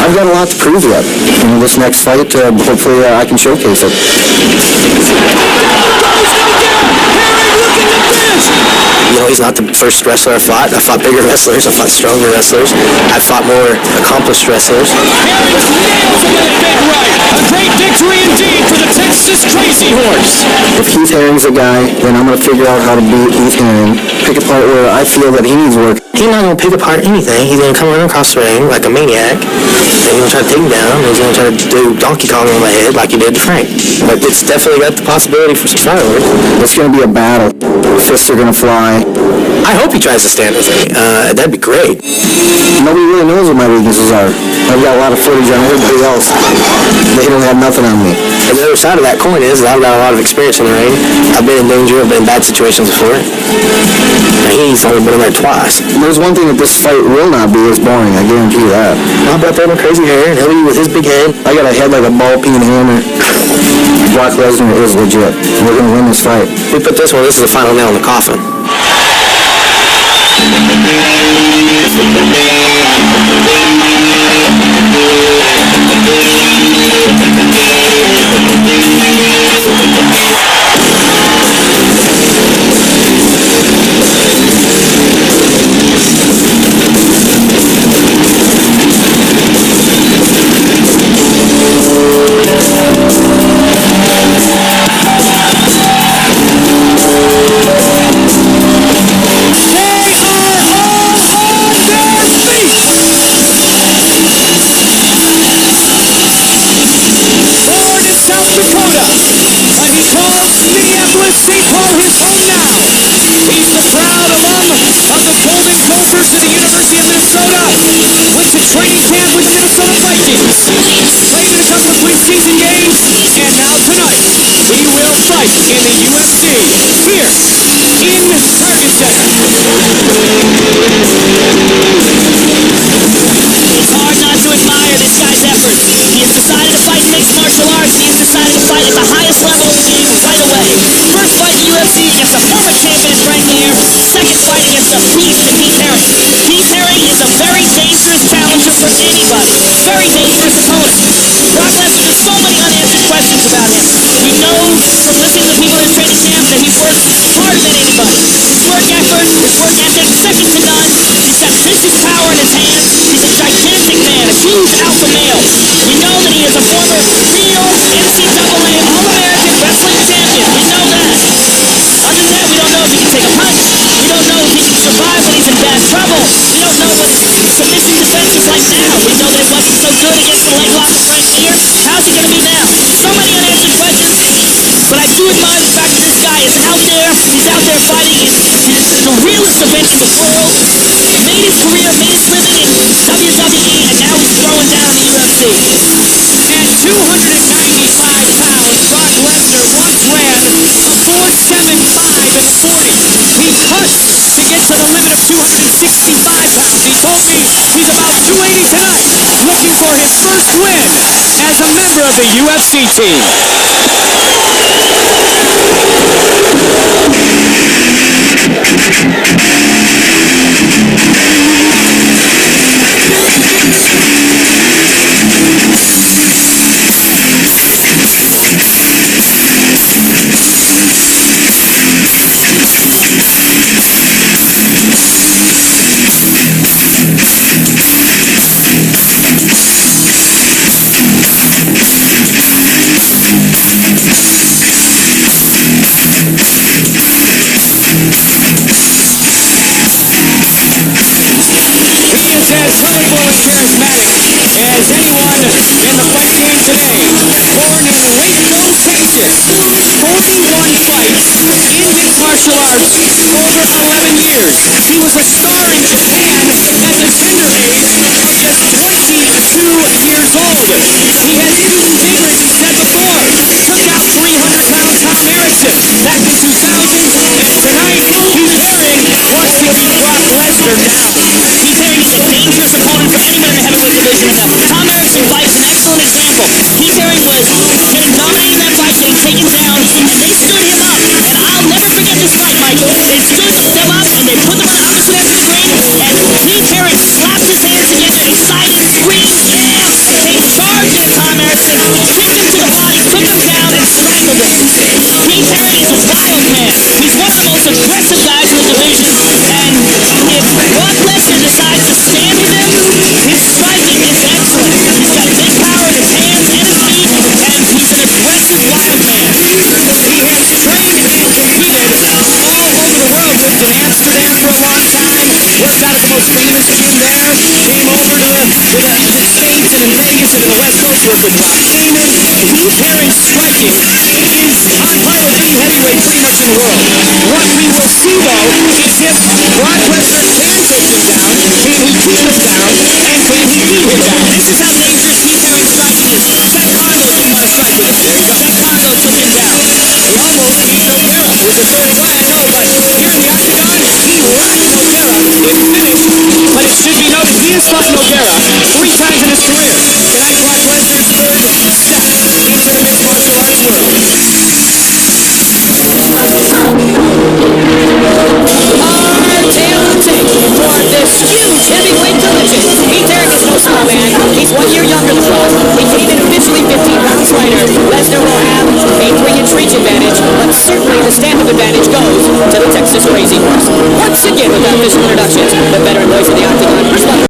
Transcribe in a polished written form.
I've got a lot to prove yet. In this next fight, hopefully I can showcase it. You know, he's not the first wrestler I fought. I fought bigger wrestlers. I fought stronger wrestlers. I fought more accomplished wrestlers. Herring nails him with a big right. A great victory indeed for the Texas Crazy Horse. If Keith Herring's the guy, then I'm going to figure out how to beat Keith Herring. Pick apart where I feel that he needs work. He's not going to pick apart anything. He's going to come running across the ring like a maniac. And he's going to try to take him down. And he's going to try to do Donkey Kong on my head like he did to Frank. But it's definitely got the possibility for some fireworks. It's going to be a battle. Fists are going to fly. I hope he tries to stand with me. That'd be great. Nobody really knows what my weaknesses are. I've got a lot of footage on everybody else. They don't have nothing on me. And the other side of that coin is that I've got a lot of experience in the ring. I've been in danger. I've been in bad situations before. And he's only been in there twice. There's one thing that this fight will not be as boring. I guarantee you that. I'll bet there with crazy hair and he'll be with his big head. I got a head like a ball-peen hammer. Brock Lesnar is legit. We're going to win this fight. We put this one. This is the final nail in the coffin. Of the UFC team. They stood them up and they put them on the opposite end of the ring, and Keith Herring slapped his hands together in the States and in Vegas and in the West Coast work with Rob Damon. He's pairing striking is on par with any heavyweight pretty much in the world. What we will see, though, is if Brock Lesnar can take him down, can he keep him down, and can he beat him down? This is how dangerous he pairing striking is. Seth Rollins used the striking. Seth Rollins took him down. He almost beat Nogueira with the third flag. No, but here in the octagon, he rocked Nogueira. It finished, but it should be noted he has fought Nogueira 3 times in his career. Tonight, Brock Lesnar's third step into the mixed martial arts world. Our tale of the tape for this huge heavyweight collision. Pete Derrick is no small man. He's 1 year younger than Brock. He came in officially 15 rounds fighter. Lesnar will have a 3-inch reach advantage, but certainly the stamp of advantage goes to the Texas Crazy Horse. Once again, without official introductions, the